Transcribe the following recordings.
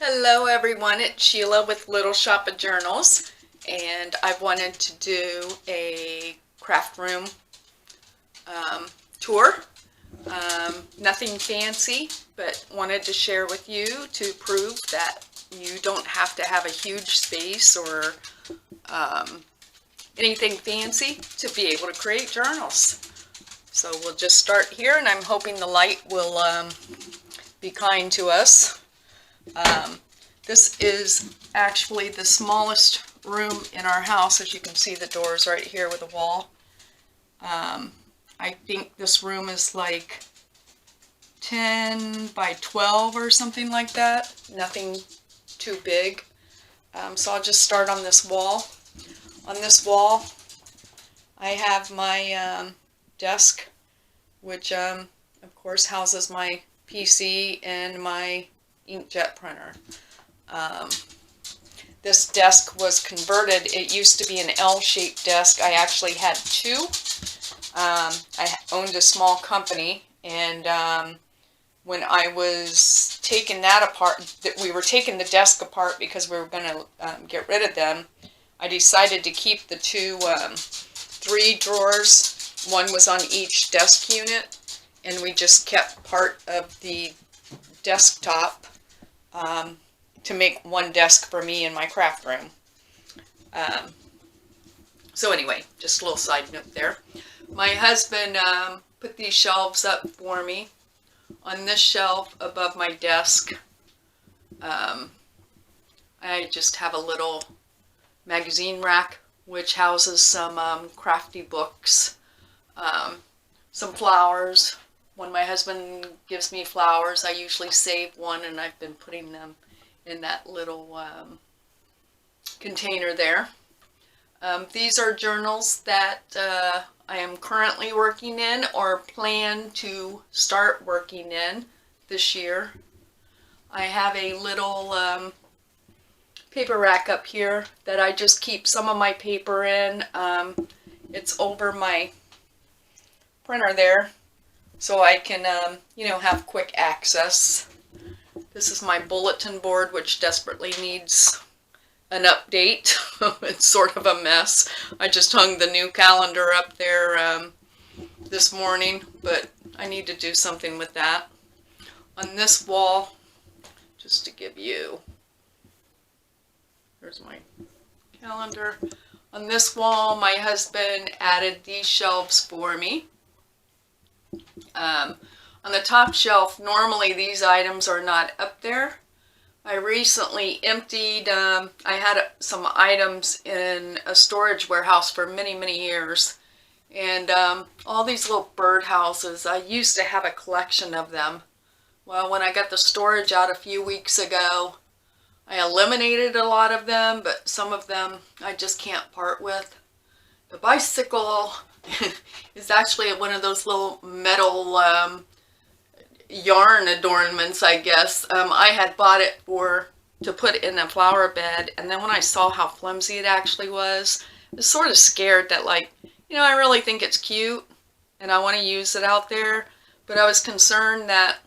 Hello everyone, it's Sheila with Little Shop of Journals, and I wanted to do a craft room tour. Nothing fancy, but wanted to share with you to prove that you don't have to have a huge space or anything fancy to be able to create journals. So we'll just start here, and I'm hoping the light will be kind to us. This is actually the smallest room in our house. As you can see, the door's right here with a wall. I think this room is like 10 by 12 or something like that. Nothing too big. So I'll just start on this wall. On this wall, I have my desk, which of course houses my PC and my inkjet printer. This desk was converted. It used to be an L-shaped desk. I actually had two. I owned a small company, and when I was taking that apart, we were taking the desk apart because we were going to get rid of them. I decided to keep the two 3 drawers. One was on each desk unit, and we just kept part of the desktop to make one desk for me in my craft room. So anyway, just a little side note there. My husband put these shelves up for me. On this shelf above my desk, I just have a little magazine rack which houses some crafty books, some flowers. When my husband gives me flowers, I usually save one, and I've been putting them in that little container there. These are journals that I am currently working in or plan to start working in this year. I have a little paper rack up here that I just keep some of my paper in. It's over my printer there, so I can, have quick access. This is my bulletin board, which desperately needs an update. It's sort of a mess. I just hung the new calendar up there this morning, but I need to do something with that. On this wall, just to give you, there's my calendar. On this wall, my husband added these shelves for me. On the top shelf, normally these items are not up there. I recently emptied, I had some items in a storage warehouse for many, many years. And all these little bird houses, I used to have a collection of them. Well, when I got the storage out a few weeks ago, I eliminated a lot of them, but some of them I just can't part with. The bicycle is actually one of those little metal yarn adornments, I guess. I had bought it to put in a flower bed, and then when I saw how flimsy it actually was, I was sort of scared that, I really think it's cute and I want to use it out there, but I was concerned that,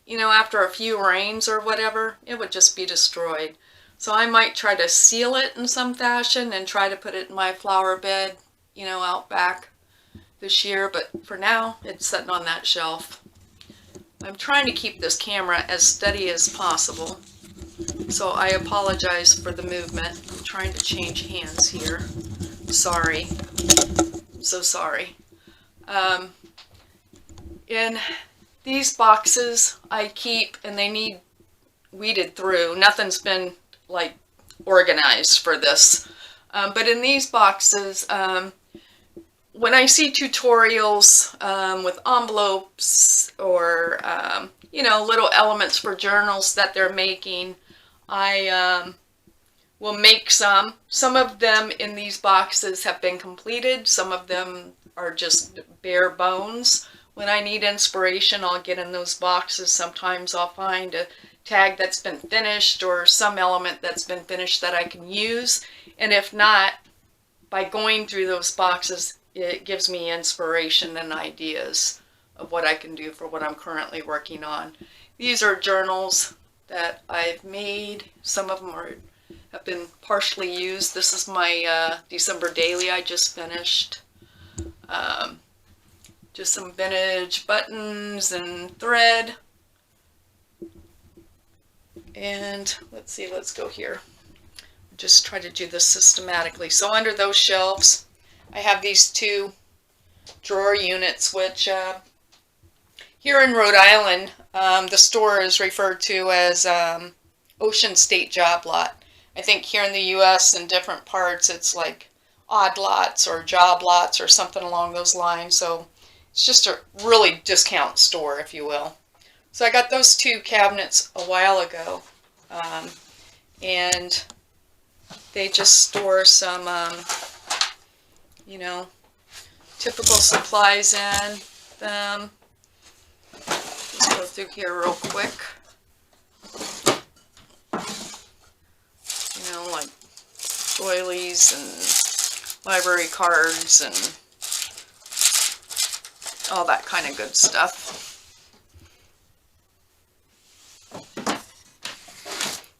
after a few rains or whatever, it would just be destroyed. So I might try to seal it in some fashion and try to put it in my flower bed, out back this year, but for now, it's sitting on that shelf. I'm trying to keep this camera as steady as possible, so I apologize for the movement. I'm trying to change hands here. Sorry. I'm so sorry. In these boxes I keep, and they need weeded through. Nothing's been organized for this. But in these boxes, when I see tutorials with envelopes or, little elements for journals that they're making, I will make some. Some of them in these boxes have been completed. Some of them are just bare bones. When I need inspiration, I'll get in those boxes. Sometimes I'll find a tag that's been finished or some element that's been finished that I can use. And if not, by going through those boxes, it gives me inspiration and ideas of what I can do for what I'm currently working on. These are journals that I've made. Some of them have been partially used. This is my December daily I just finished. Just some vintage buttons and thread. And let's see, let's go here. Just try to do this systematically. So under those shelves, I have these two drawer units, which here in Rhode Island, the store is referred to as Ocean State Job Lot. I think here in the U.S. in different parts, it's like odd lots or job lots or something along those lines. So it's just a really discount store, if you will. So I got those two cabinets a while ago, and they just store some, you know, typical supplies in them. Let's go through here real quick. You know, like doilies and library cards and all that kind of good stuff.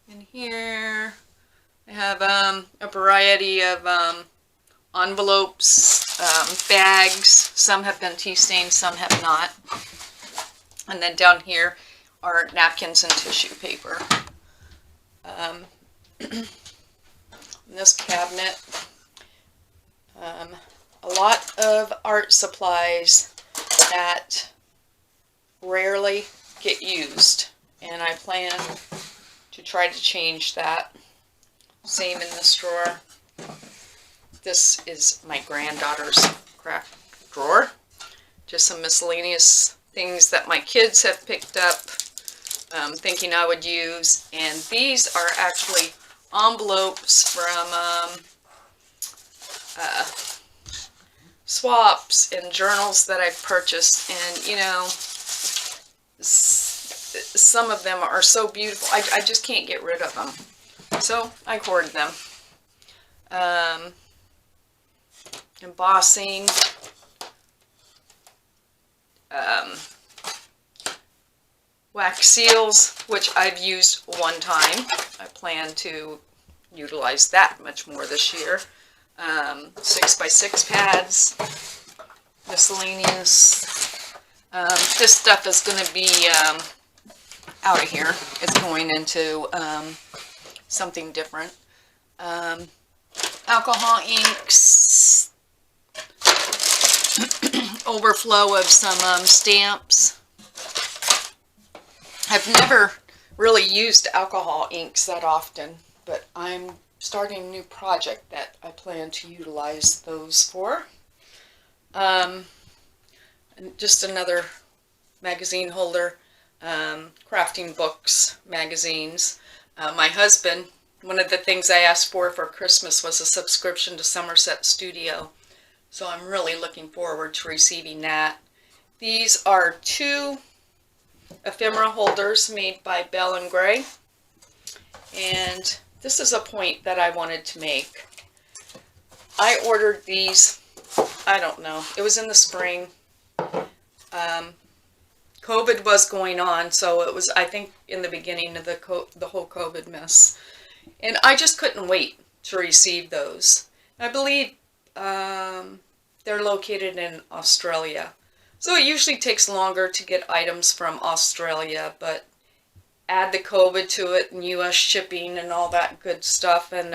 In here, I have a variety of envelopes, bags. Some have been tea stained, some have not. And then down here are napkins and tissue paper. In this cabinet, a lot of art supplies that rarely get used, and I plan to try to change that. Same in this drawer. This is my granddaughter's craft drawer. Just some miscellaneous things that my kids have picked up, thinking I would use. And these are actually envelopes from swaps and journals that I've purchased. And, you know, some of them are so beautiful. I just can't get rid of them. So I hoard them. Embossing. Wax seals, which I've used one time. I plan to utilize that much more this year. 6x6 pads, miscellaneous. This stuff is going to be out of here. It's going into something different. Alcohol inks, overflow of some stamps. I've never really used alcohol inks that often, but I'm starting a new project that I plan to utilize those for. And just another magazine holder, crafting books, magazines. My husband, one of the things I asked for Christmas was a subscription to Somerset Studio. So I'm really looking forward to receiving that. These are two ephemera holders made by Bell & Gray. And this is a point that I wanted to make. I ordered these, I don't know, it was in the spring. COVID was going on, so it was, I think, in the beginning of the whole COVID mess. And I just couldn't wait to receive those. I believe they're located in Australia. So it usually takes longer to get items from Australia, but add the COVID to it and US shipping and all that good stuff, and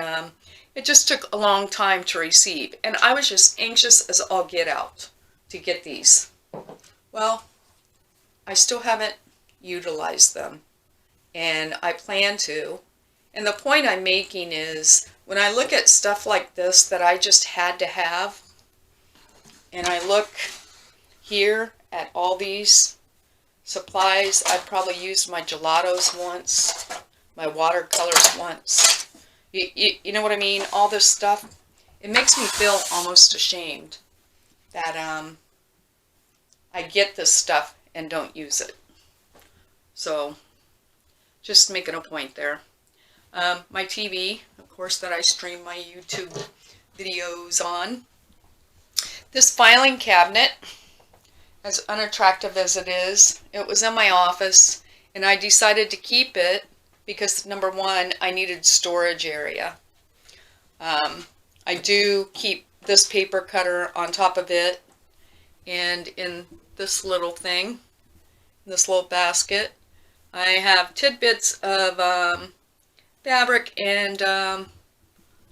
it just took a long time to receive. And I was just anxious as all get out to get these. Well, I still haven't utilized them, and I plan to. And the point I'm making is, when I look at stuff like this that I just had to have, and I look here at all these supplies, I've probably used my gelatos once, my watercolors once. You know what I mean? All this stuff. It makes me feel almost ashamed that I get this stuff and don't use it. So, just making a point there. My TV, of course, that I stream my YouTube videos on. This filing cabinet, as unattractive as it is, it was in my office, and I decided to keep it because number one, I needed storage area. I do keep this paper cutter on top of it, and in this little thing, this little basket, I have tidbits of fabric and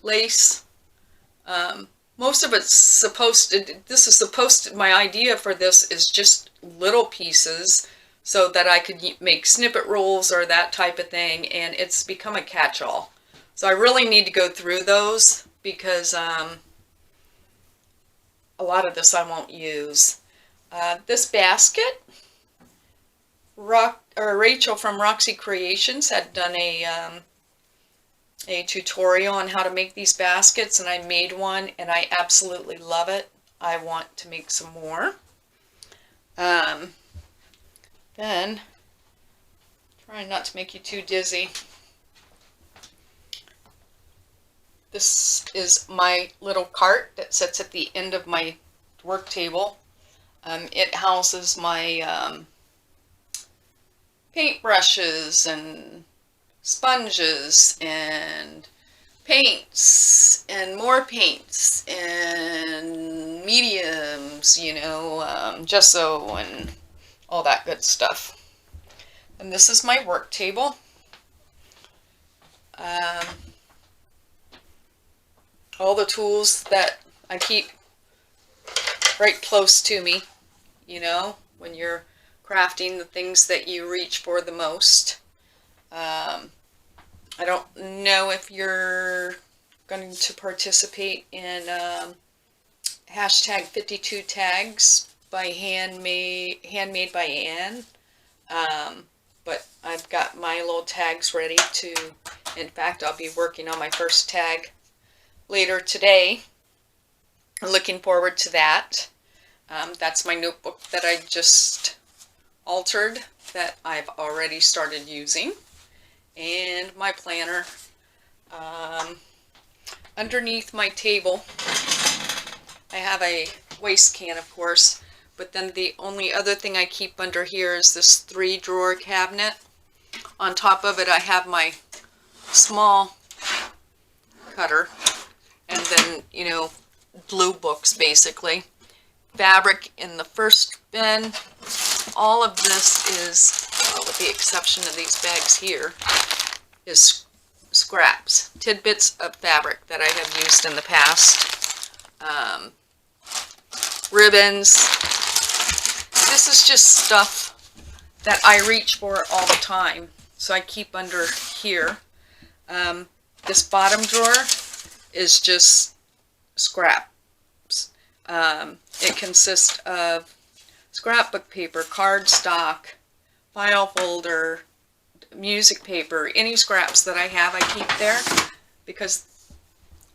lace. Most of it's supposed to, my idea for this is just little pieces so that I could make snippet rolls or that type of thing, and it's become a catch-all. So I really need to go through those because a lot of this I won't use. This basket, Rachel from Roxy Creations had done a tutorial on how to make these baskets, and I made one and I absolutely love it. I want to make some more. Then, trying not to make you too dizzy, this is my little cart that sits at the end of my work table. It houses my paintbrushes and sponges and paints and more paints and mediums, you know, gesso and all that good stuff. And this is my work table. All the tools that I keep right close to me, you know, when you're crafting, the things that you reach for the most. I don't know if you're going to participate in hashtag 52 tags by handmade by Anne. But I've got my little tags ready to, in fact, I'll be working on my first tag later today. I'm looking forward to that. That's my notebook that I just altered that I've already started using. And my planner. Underneath my table, I have a waste can, of course, but then the only other thing I keep under here is this 3-drawer cabinet. On top of it, I have my small cutter, and then, you know, glue books, basically. Fabric in the first bin. All of this is, well, with the exception of these bags here, is scraps, tidbits of fabric that I have used in the past. Ribbons. This is just stuff that I reach for all the time, so I keep under here. This bottom drawer is just scraps. It consists of scrapbook paper, cardstock, file folder, music paper, any scraps that I have I keep there, because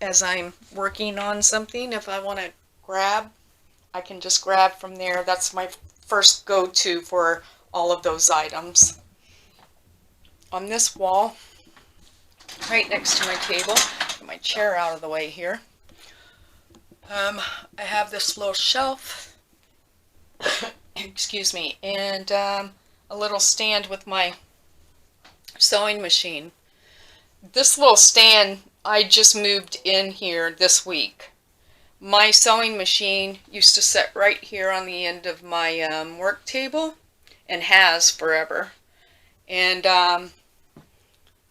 as I'm working on something, if I want to grab, I can just grab from there. That's my first go-to for all of those items. On this wall, right next to my table, get my chair out of the way here, I have this little shelf, excuse me, and a little stand with my sewing machine. This little stand I just moved in here this week. My sewing machine used to sit right here on the end of my work table, and has forever. And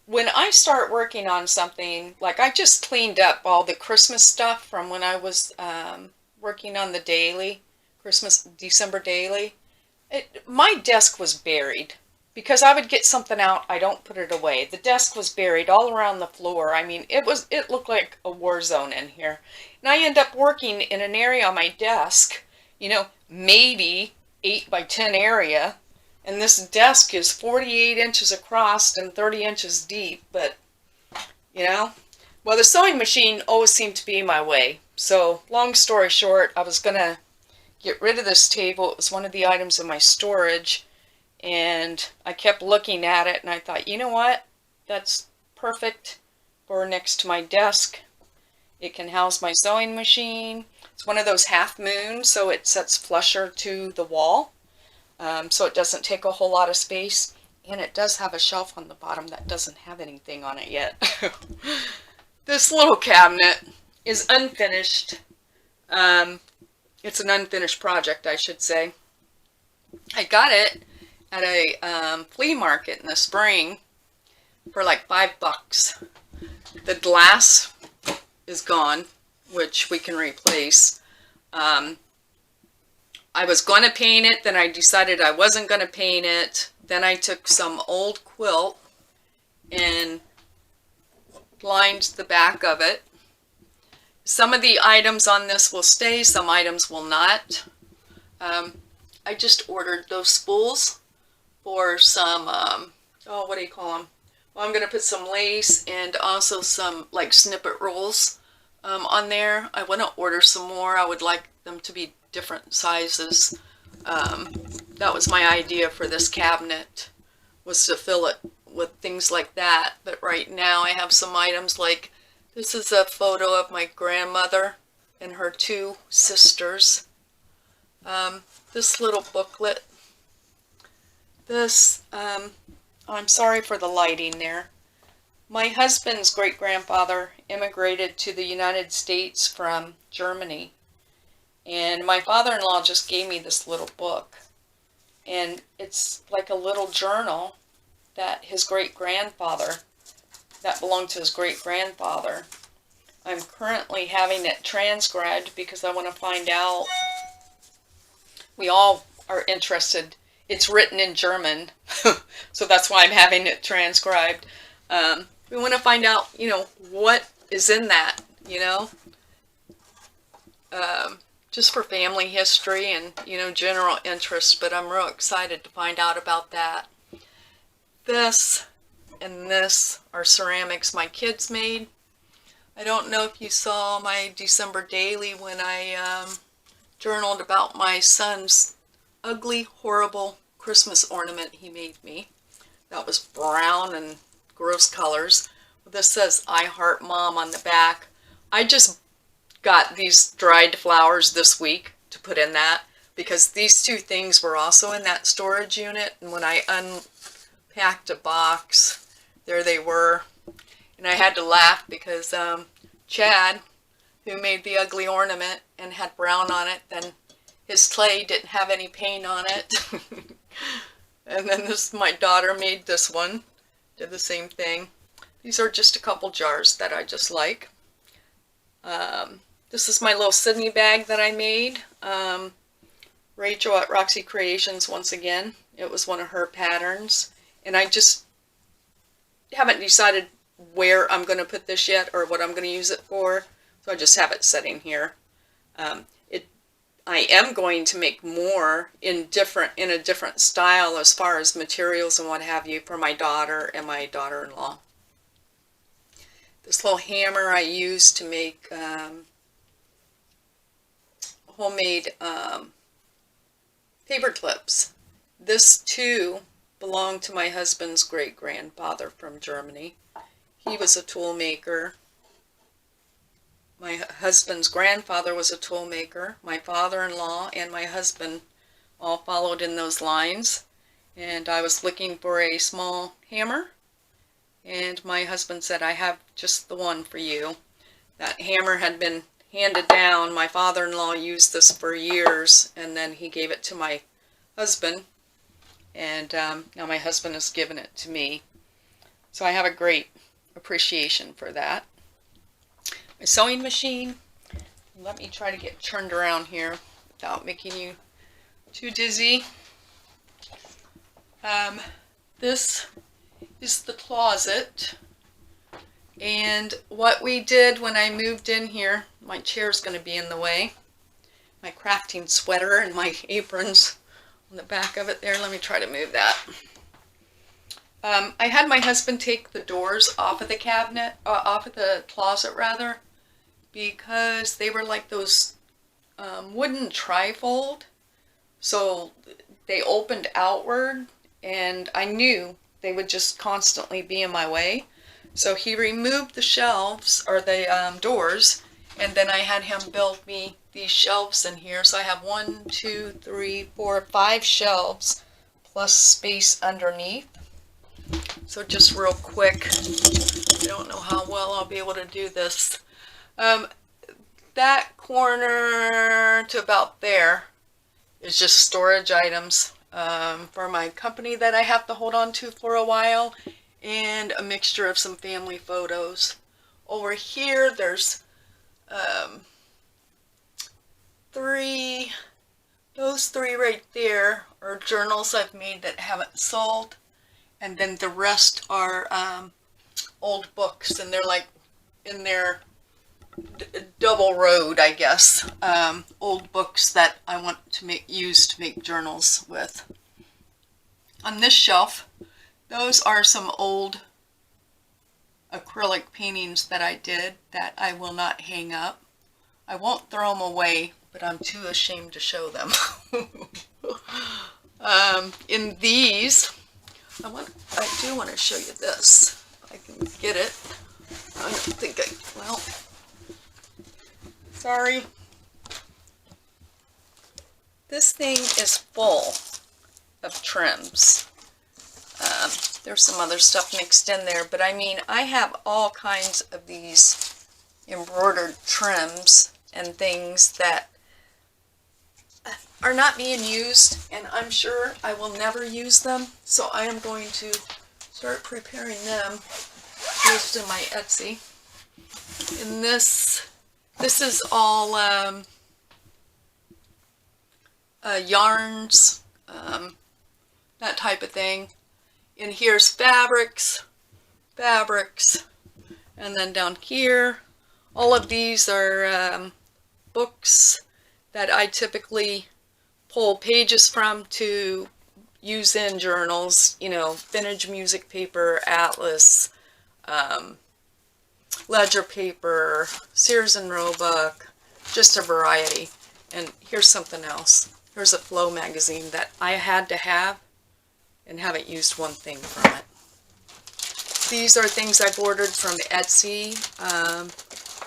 when I start working on something, like I just cleaned up all the Christmas stuff from when I was working on the daily, December daily. My desk was buried. Because I would get something out, I don't put it away. The desk was buried all around the floor. I mean, it looked like a war zone in here. And I end up working in an area on my desk, you know, maybe 8 by 10 area. And this desk is 48 inches across and 30 inches deep. But, you know, well, the sewing machine always seemed to be my way. So, long story short, I was going to get rid of this table. It was one of the items in my storage. And I kept looking at it, and I thought, you know what? That's perfect for next to my desk. It can house my sewing machine. It's one of those half moons, so it sets flusher to the wall. So it doesn't take a whole lot of space. And it does have a shelf on the bottom that doesn't have anything on it yet. This little cabinet is unfinished. It's an unfinished project, I should say. I got it at a flea market in the spring for like $5. The glass is gone, which we can replace. I was going to paint it, then I decided I wasn't going to paint it. Then I took some old quilt and lined the back of it. Some of the items on this will stay, some items will not. I just ordered those spools for some, oh, what do you call them? Well, I'm going to put some lace and also some like snippet rolls on there. I want to order some more. I would like them to be different sizes. That was my idea for this cabinet, was to fill it with things like that. But right now I have some items like, this is a photo of my grandmother and her two sisters. This little booklet. This, I'm sorry for the lighting there. My husband's great-grandfather immigrated to the United States from Germany. And my father-in-law just gave me this little book. And it's like a little journal that his great-grandfather, that belonged to his great-grandfather. I'm currently having it transcribed because I want to find out. We all are interested. It's written in German, so that's why I'm having it transcribed. We want to find out, you know, what is in that, you know. Just for family history and, you know, general interest, but I'm real excited to find out about that. This and this are ceramics my kids made. I don't know if you saw my December daily when I journaled about my son's ugly, horrible Christmas ornament he made me. That was brown and gross colors. This says, "I heart mom" on the back. I just got these dried flowers this week to put in that because these two things were also in that storage unit, and when I unpacked a box, there they were. And I had to laugh because Chad, who made the ugly ornament and had brown on it, then his clay didn't have any paint on it. And then my daughter made this one, did the same thing. These are just a couple jars that I just like. This is my little Sydney bag that I made. Rachel at Roxy Creations, once again. It was one of her patterns. And I just haven't decided where I'm going to put this yet or what I'm going to use it for. So I just have it sitting here. I am going to make more in a different style as far as materials and what have you for my daughter and my daughter-in-law. This little hammer I used to make homemade paper clips. This too belonged to my husband's great-grandfather from Germany. He was a tool maker. My husband's grandfather was a tool maker. My father-in-law and my husband all followed in those lines. And I was looking for a small hammer. And my husband said, "I have just the one for you." That hammer had been handed down. My father-in-law used this for years, and then he gave it to my husband. And now my husband has given it to me. So I have a great appreciation for that. My sewing machine. Let me try to get turned around here without making you too dizzy. This is the closet. And what we did when I moved in here, my chair's going to be in the way. My crafting sweater and my aprons on the back of it there. Let me try to move that. I had my husband take the doors off of the cabinet, off of the closet rather, because they were like those wooden trifold. So they opened outward, and I knew they would just constantly be in my way. So he removed the shelves, or the doors, and then I had him build me these shelves in here. So I have 1, 2, 3, 4, 5 shelves plus space underneath. So just real quick, I don't know how well I'll be able to do this. That corner to about there is just storage items for my company that I have to hold on to for a while, and a mixture of some family photos. Over here, there's those three right there are journals I've made that haven't sold, and then the rest are old books, and they're like in their double road, I guess. Old books that I want to use to make journals with. On this shelf, those are some old acrylic paintings that I did that I will not hang up. I won't throw them away, but I'm too ashamed to show them. In these, I do want to show you this. If I can get it. I don't think well, sorry. This thing is full of trims. There's some other stuff mixed in there, but I mean, I have all kinds of these embroidered trims and things that are not being used, and I'm sure I will never use them, so I am going to start preparing them. Post in my Etsy. And this is all yarns, that type of thing. And here's fabrics, and then down here, all of these are books that I typically pull pages from to use in journals, you know, vintage music paper, atlas, ledger paper, Sears and Roebuck, just a variety. And here's something else. Here's a Flow magazine that I had to have and haven't used one thing from it. These are things I've ordered from Etsy,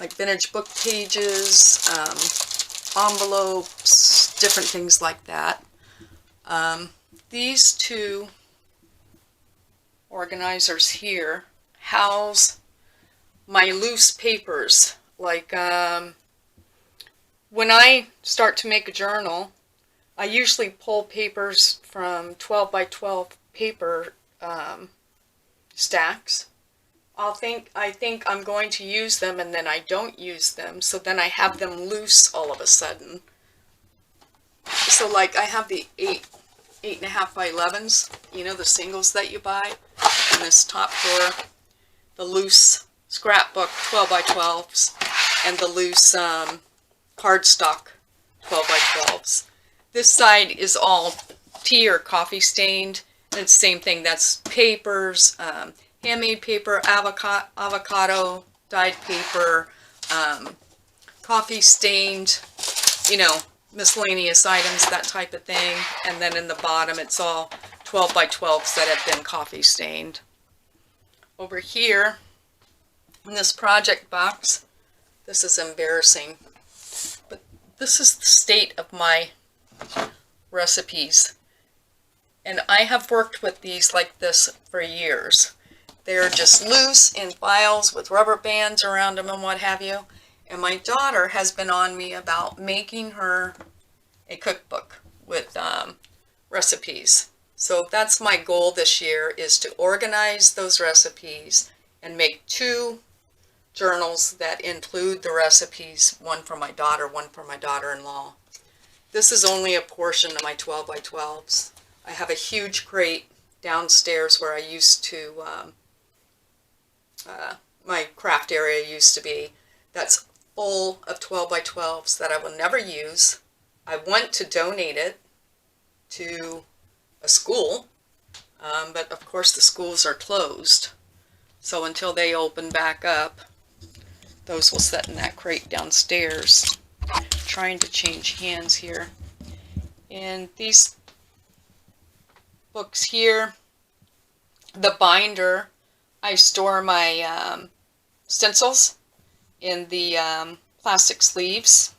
like vintage book pages, envelopes, different things like that. These two organizers here house my loose papers. Like when I start to make a journal, I usually pull papers from 12 by 12 paper stacks. I think I'm going to use them, and then I don't use them, so then I have them loose all of a sudden. So like I have the 8.5 by 11s, you know, the singles that you buy in this top drawer, the loose scrapbook 12 by 12s, and the loose cardstock 12 by 12s. This side is all tea or coffee stained, and it's the same thing. That's papers, handmade paper, avocado dyed paper, coffee stained, you know, miscellaneous items, that type of thing. And then in the bottom, it's all 12 by 12s that have been coffee stained. Over here, in this project box, this is embarrassing, but this is the state of my recipes. And I have worked with these like this for years. They're just loose in files with rubber bands around them and what have you. And my daughter has been on me about making her a cookbook with recipes. So that's my goal this year, is to organize those recipes and make 2 journals that include the recipes, one for my daughter, one for my daughter-in-law. This is only a portion of my 12 by 12s. I have a huge crate downstairs where I used to, my craft area used to be, that's full of 12 by 12s that I will never use. I want to donate it to a school, but of course the schools are closed. So until they open back up, those will sit in that crate downstairs. Trying to change hands here. And these books here, the binder, I store my stencils in the plastic sleeves.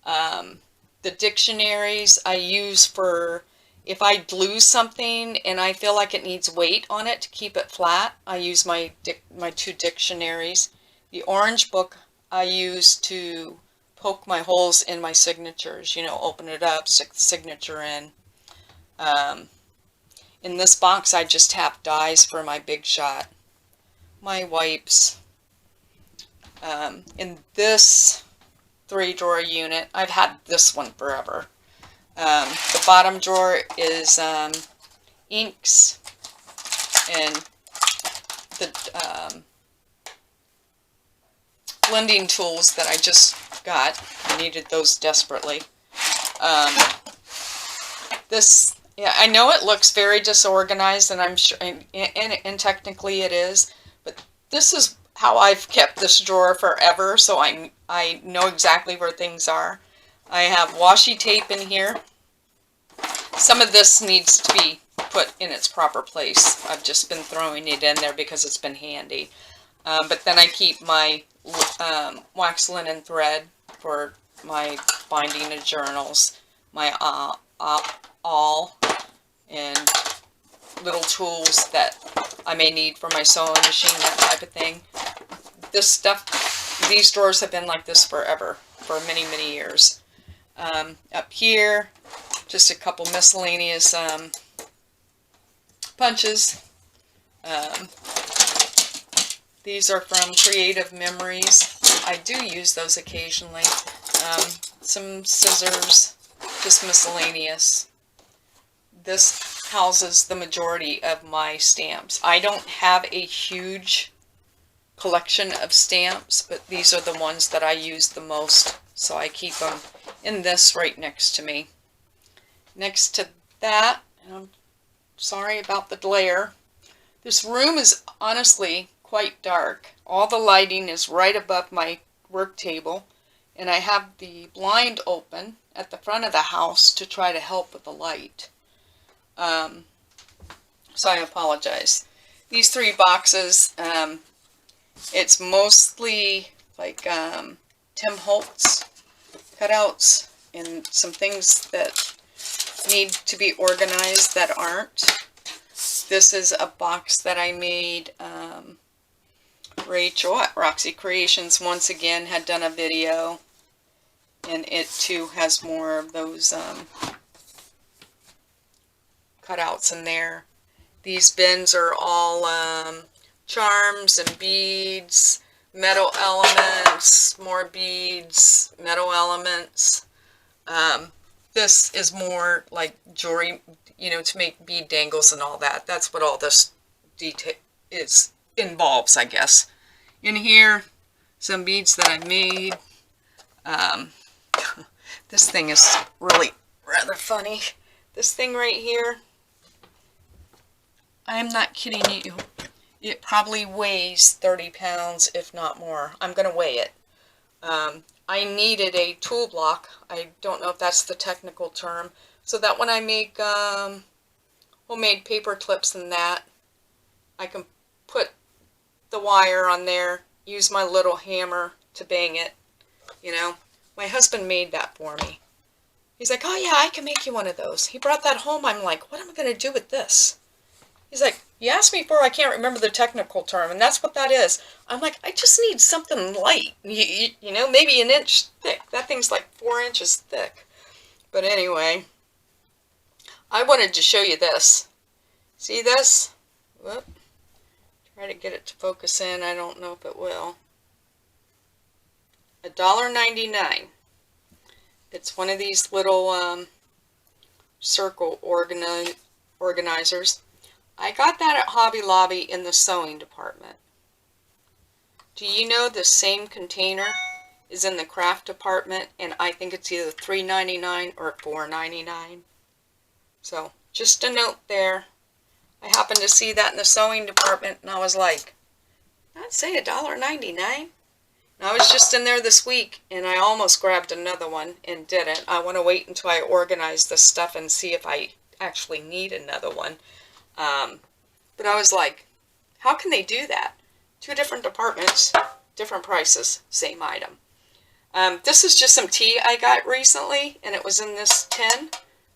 The dictionaries I use for if I lose something and I feel like it needs weight on it to keep it flat, I use my two dictionaries. The orange book I use to poke my holes in my signatures, you know, open it up, stick the signature in. In this box I just have dies for my Big Shot, my wipes. In this 3-drawer unit, I've had this one forever. The bottom drawer is inks and the blending tools that I just got. I needed those desperately. Yeah, I know it looks very disorganized, and I'm sure, and technically it is, but this is how I've kept this drawer forever, so I know exactly where things are. I have washi tape in here. Some of this needs to be put in its proper place. I've just been throwing it in there because it's been handy. But then I keep my wax linen thread for my binding of journals, my awl, and little tools that I may need for my sewing machine, that type of thing. This stuff, these drawers have been like this forever, for many, many years. Up here, just a couple miscellaneous punches. These are from Creative Memories. I do use those occasionally. Some scissors, just miscellaneous. This houses the majority of my stamps. I don't have a huge collection of stamps, but these are the ones that I use the most, so I keep them in this right next to me. Next to that, and I'm sorry about the glare, this room is honestly quite dark. All the lighting is right above my work table, and I have the blind open at the front of the house to try to help with the light. So I apologize. These 3 boxes, it's mostly like Tim Holtz cutouts and some things that need to be organized that aren't. This is a box that I made. Rachel at Roxy Creations once again had done a video, and it too has more of those cutouts in there. These bins are all charms and beads, metal elements, more beads, metal elements. This is more like jewelry, you know, to make bead dangles and all that. That's what all this detail involves, I guess. In here, some beads that I made. This thing is really rather funny. This thing right here, I am not kidding you. It probably weighs 30 pounds, if not more. I'm going to weigh it. I needed a tool block. I don't know if that's the technical term. So that when I make homemade paper clips and that, I can put the wire on there, use my little hammer to bang it. You know, my husband made that for me. He's like, oh yeah, I can make you one of those. He brought that home. I'm like, what am I going to do with this? He's like, you asked me for, I can't remember the technical term, and that's what that is. I'm like, I just need something light, you know, maybe an inch thick. That thing's like 4 inches thick. But anyway, I wanted to show you this. See this? Whoop. Try to get it to focus in. I don't know if it will. $1.99. It's one of these little circle organizers. I got that at Hobby Lobby in the sewing department. Do you know the same container is in the craft department, and I think it's either $3.99 or $4.99. So just a note there. I happened to see that in the sewing department, and I was like, I'd say $1.99. I was just in there this week, and I almost grabbed another one and didn't. I want to wait until I organize this stuff and see if I actually need another one. But I was like, how can they do that? 2 different departments, different prices, same item. This is just some tea I got recently, and it was in this tin.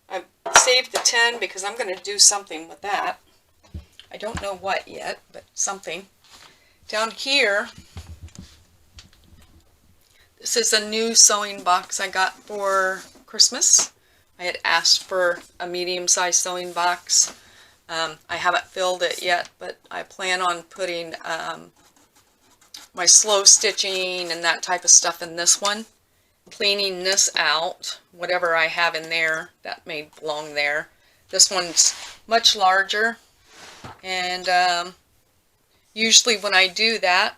I saved the 10 because I'm going to do something with that. I don't know what yet, but something. Down here, this is a new sewing box I got for Christmas. I had asked for a medium-sized sewing box. I haven't filled it yet, but I plan on putting my slow stitching and that type of stuff in this one. Cleaning this out, whatever I have in there that may belong there. This one's much larger, and usually when I do that,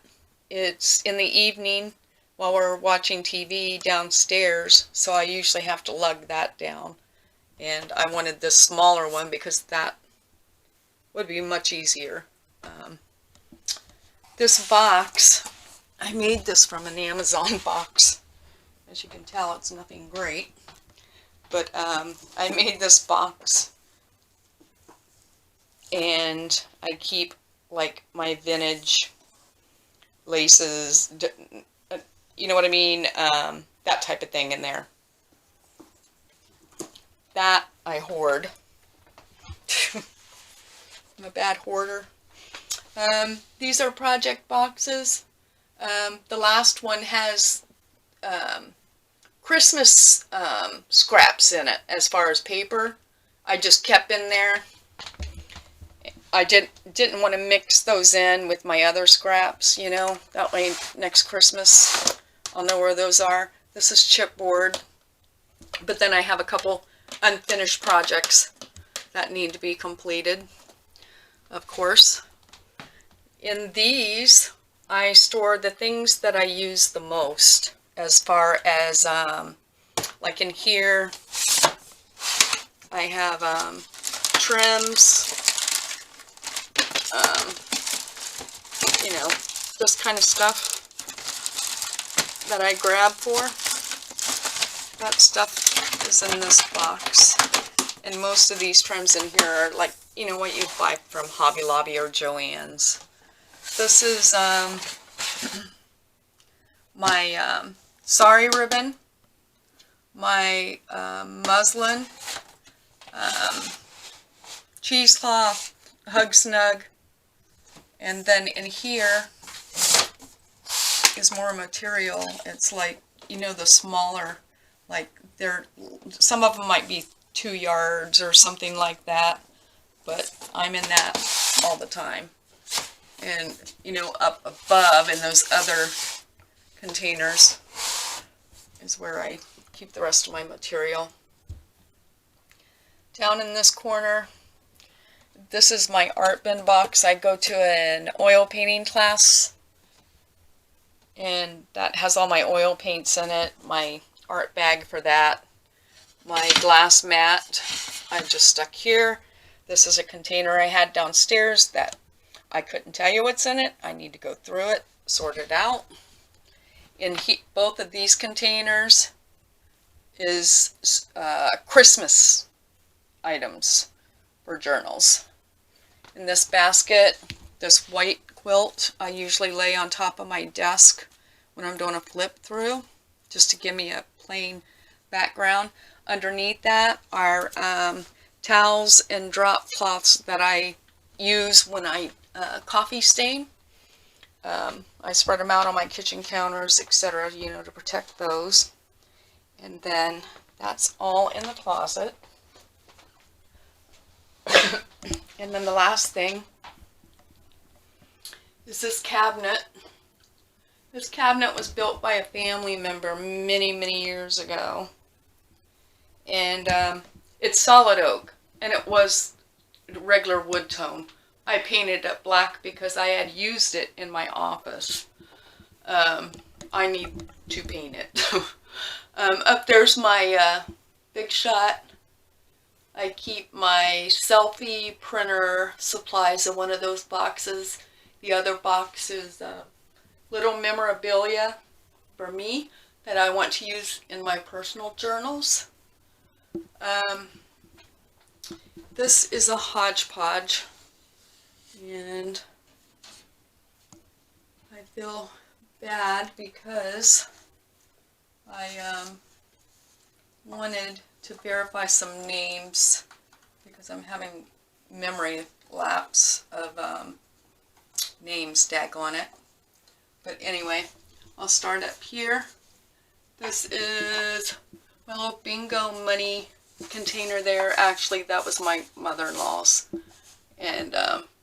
it's in the evening while we're watching TV downstairs, so I usually have to lug that down. And I wanted this smaller one because that would be much easier. This box, I made this from an Amazon box. As you can tell, it's nothing great. But I made this box, and I keep like my vintage laces, you know what I mean, that type of thing in there. That I hoard. I'm a bad hoarder. These are project boxes. The last one has Christmas scraps in it as far as paper. I just kept in there. I didn't want to mix those in with my other scraps, you know. That way next Christmas I'll know where those are. This is chipboard. But then I have a couple unfinished projects that need to be completed, of course. In these, I store the things that I use the most, as far as, like in here, I have trims, you know, this kind of stuff that I grab for. That stuff is in this box. And most of these trims in here are like, you know, what you buy from Hobby Lobby or Joann's. This is my sari ribbon, my muslin, cheesecloth, Hug Snug, and then in here is more material. It's like, you know, the smaller, like some of them might be 2 yards or something like that, but I'm in that all the time. And, you know, up above in those other containers is where I keep the rest of my material. Down in this corner, this is my art bin box. I go to an oil painting class, and that has all my oil paints in it, my art bag for that, my glass mat I just stuck here. This is a container I had downstairs that I couldn't tell you what's in it. I need to go through it, sort it out. In both of these containers is Christmas items for journals. In this basket, this white quilt I usually lay on top of my desk when I'm doing a flip through, just to give me a plain background. Underneath that are towels and drop cloths that I use when I coffee stain. I spread them out on my kitchen counters, etc., you know, to protect those. And then that's all in the closet. And then the last thing is this cabinet. This cabinet was built by a family member many, many years ago. And it's solid oak, and it was regular wood tone. I painted it black because I had used it in my office. I need to paint it. Up there's my Big Shot. I keep my selfie printer supplies in one of those boxes. The other box is little memorabilia for me that I want to use in my personal journals. This is a hodgepodge, and I feel bad because I wanted to verify some names because I'm having memory lapse of names, daggone it. But anyway, I'll start up here. This is my little bingo money container there. Actually, that was my mother-in-law's, and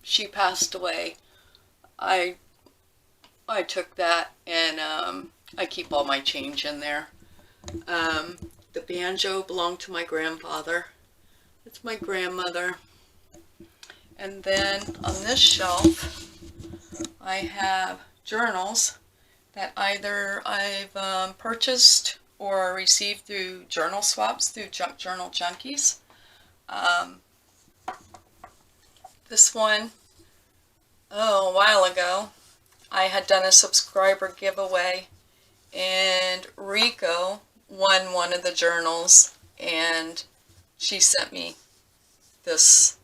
she passed away. I took that, and I keep all my change in there. The banjo belonged to my grandfather. It's my grandmother. And then on this shelf, I have journals that either I've purchased or received through journal swaps through Junk Journal Junkies. This one, a while ago, I had done a subscriber giveaway, and Rico won one of the journals, and she sent me this,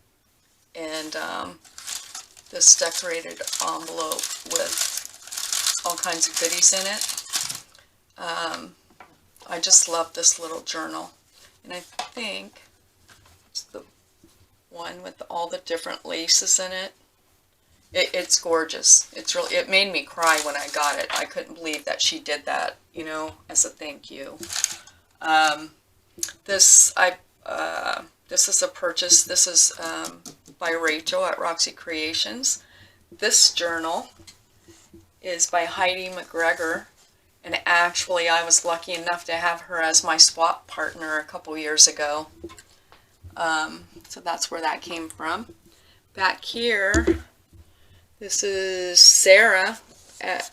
and this decorated envelope with all kinds of goodies in it. I just love this little journal, and I think it's the one with all the different laces in it. It's gorgeous. It made me cry when I got it. I couldn't believe that she did that, you know, as a thank you. This is a purchase. This is by Rachel at Roxy Creations. This journal is by Heidi McGregor, and actually I was lucky enough to have her as my swap partner a couple years ago. So that's where that came from. Back here, this is Sarah at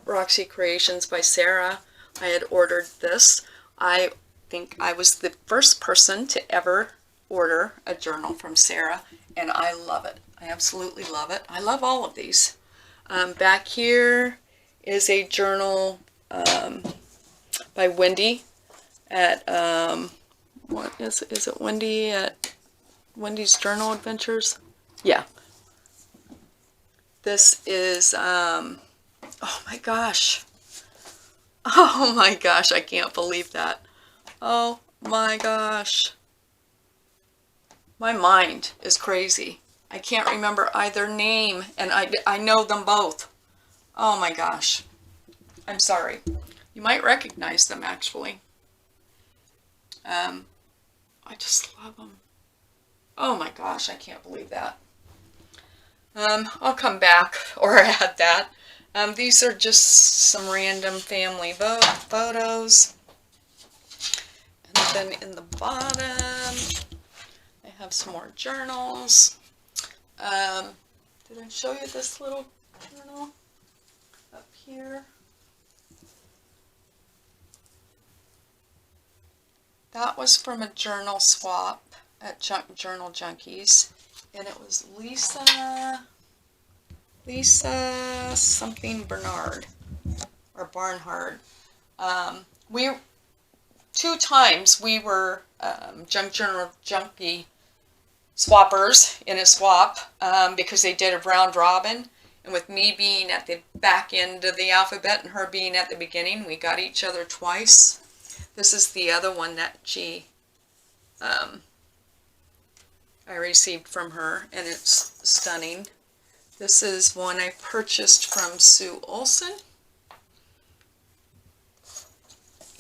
Roxy Creations by Sarah. I had ordered this. I think I was the first person to ever order a journal from Sarah, and I love it. I absolutely love it. I love all of these. Back here is a journal by Wendy at, what is it Wendy at Wendy's Journal Adventures? Yeah. This is, oh my gosh. Oh my gosh, I can't believe that. Oh my gosh. My mind is crazy. I can't remember either name, and I know them both. Oh my gosh. I'm sorry. You might recognize them, actually. I just love them. Oh my gosh, I can't believe that. I'll come back or add that. These are just some random family photos. And then in the bottom, I have some more journals. Did I show you this little journal up here? That was from a journal swap at Junk Journal Junkies, and it was Lisa something Bernard or Barnhard. Two times we were Junk Journal Junkie swappers in a swap because they did a round robin, and with me being at the back end of the alphabet and her being at the beginning, we got each other twice. This is the other one that I received from her, and it's stunning. This is one I purchased from Sue Olson,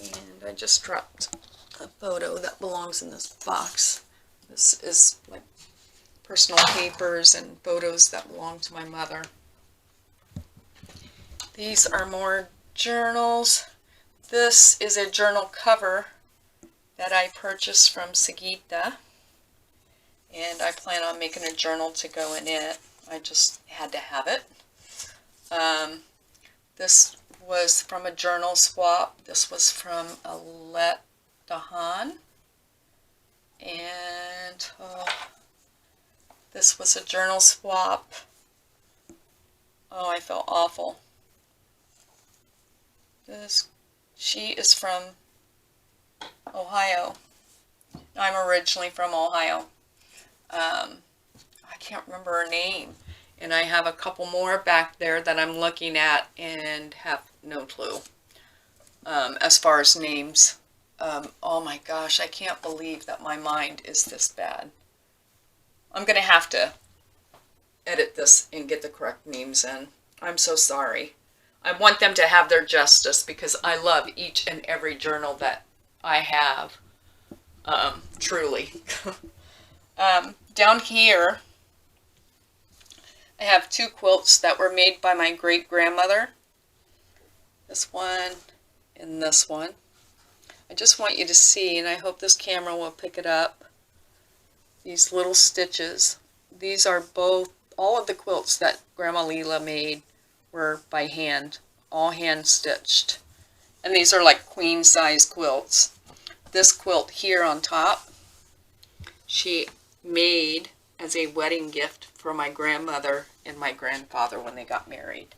and I just dropped a photo that belongs in this box. This is like personal papers and photos that belong to my mother. These are more journals. This is a journal cover that I purchased from Sagita, and I plan on making a journal to go in it. I just had to have it. This was from a journal swap. This was from Alette Dahan, and this was a journal swap. Oh, I felt awful. She is from Ohio. I'm originally from Ohio. I can't remember her name, and I have a couple more back there that I'm looking at and have no clue as far as names. Oh my gosh, I can't believe that my mind is this bad. I'm going to have to edit this and get the correct names in. I'm so sorry. I want them to have their justice because I love each and every journal that I have. Truly. Down here, I have two quilts that were made by my great-grandmother. This one and this one. I just want you to see, and I hope this camera will pick it up, these little stitches. These are both, all of the quilts that Grandma Leela made were by hand, all hand stitched. And these are like queen size quilts. This quilt here on top, she made as a wedding gift for my grandmother and my grandfather when they got married.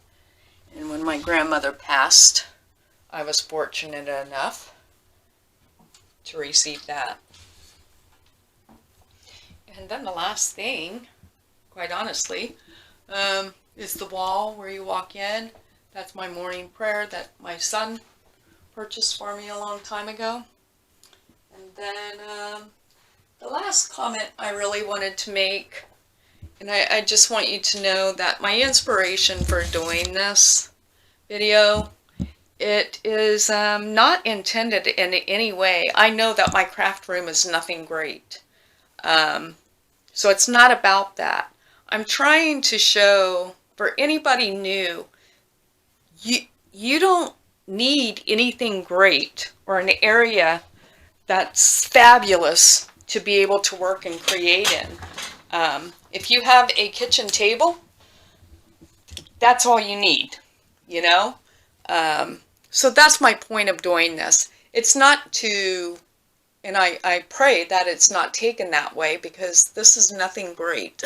And when my grandmother passed, I was fortunate enough to receive that. And then the last thing, quite honestly, is the wall where you walk in. That's my morning prayer that my son purchased for me a long time ago. And then the last comment I really wanted to make, and I just want you to know that my inspiration for doing this video, it is not intended in any way. I know that my craft room is nothing great. So it's not about that. I'm trying to show, for anybody new, you don't need anything great or an area that's fabulous to be able to work and create in. If you have a kitchen table, that's all you need, you know? So that's my point of doing this. It's not to, and I pray that it's not taken that way, because this is nothing great.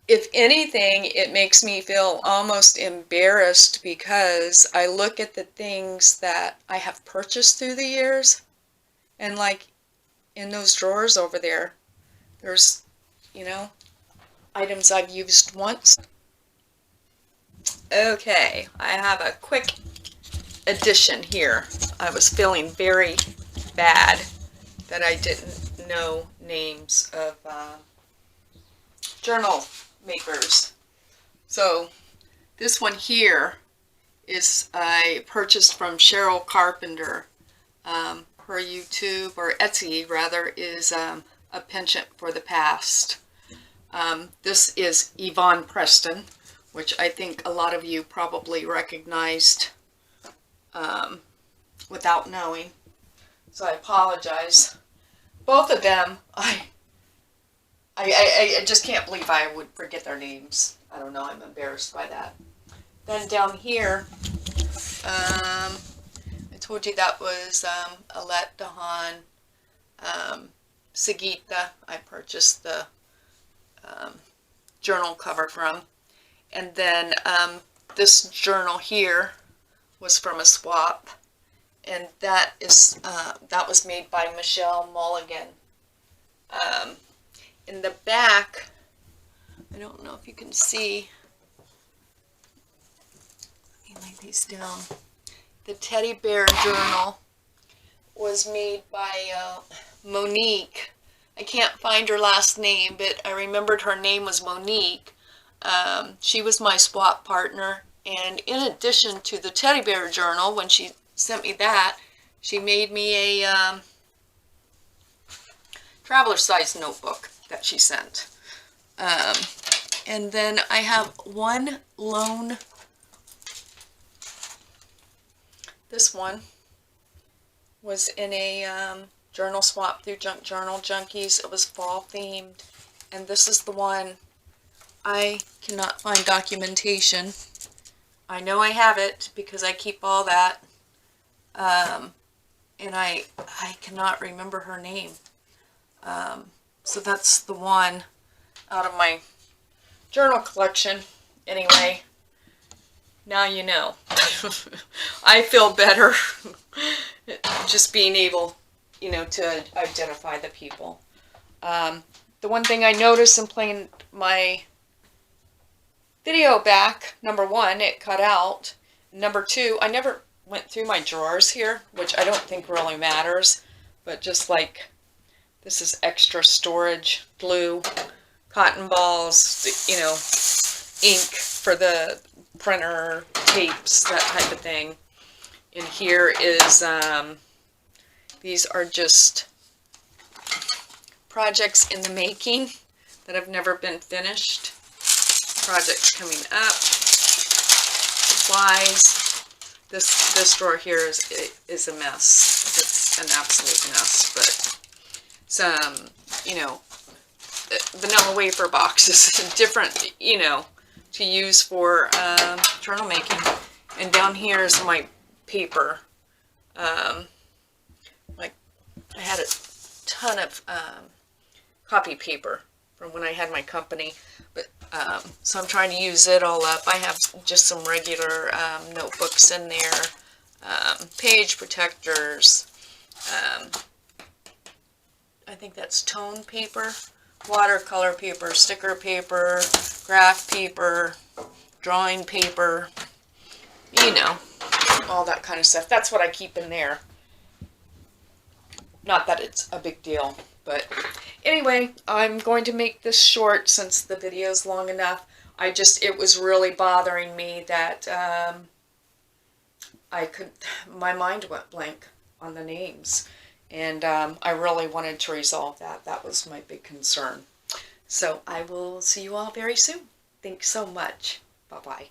If anything, it makes me feel almost embarrassed because I look at the things that I have purchased through the years, and like in those drawers over there, there's, you know, items I've used once. Okay, I have a quick addition here. I was feeling very bad that I didn't know names of journal makers. So this one here is I purchased from Cheryl Carpenter. Her YouTube, or Etsy rather, is a penchant for the past. This is Yvonne Preston, which I think a lot of you probably recognized without knowing. So I apologize. Both of them, I just can't believe I would forget their names. I don't know, I'm embarrassed by that. Then down here, I told you that was Alette Dahan, Sagita. I purchased the journal cover from. And then this journal here was from a swap, and that is that was made by Michelle Mulligan. In the back, I don't know if you can see, let me lay these down. The teddy bear journal was made by Monique. I can't find her last name, but I remembered her name was Monique. She was my swap partner, and in addition to the teddy bear journal, when she sent me that, she made me a traveler size notebook that she sent. And then I have one lone, this one was in a journal swap through Junk Journal Junkies. It was fall themed, and this is the one. I cannot find documentation. I know I have it because I keep all that, and I cannot remember her name. So that's the one out of my journal collection. Anyway, now you know. I feel better just being able, you know, to identify the people. The one thing I noticed in playing my video back, number one, it cut out. Number two, I never went through my drawers here, which I don't think really matters, but just like this is extra storage, glue, cotton balls, you know, ink for the printer, tapes, that type of thing. And here is, these are just projects in the making that have never been finished. Projects coming up. Supplies. This drawer here is a mess. It's an absolute mess, but some, you know, vanilla wafer boxes, different, you know, to use for journal making. And down here is my paper. Like I had a ton of copy paper from when I had my company, but so I'm trying to use it all up. I have just some regular notebooks in there, page protectors. I think that's tone paper, watercolor paper, sticker paper, graph paper, drawing paper, you know, all that kind of stuff. That's what I keep in there. Not that it's a big deal, but anyway, I'm going to make this short since the video is long enough. It was really bothering me that my mind went blank on the names. And I really wanted to resolve that. That was my big concern. So I will see you all very soon. Thanks so much. Bye-bye.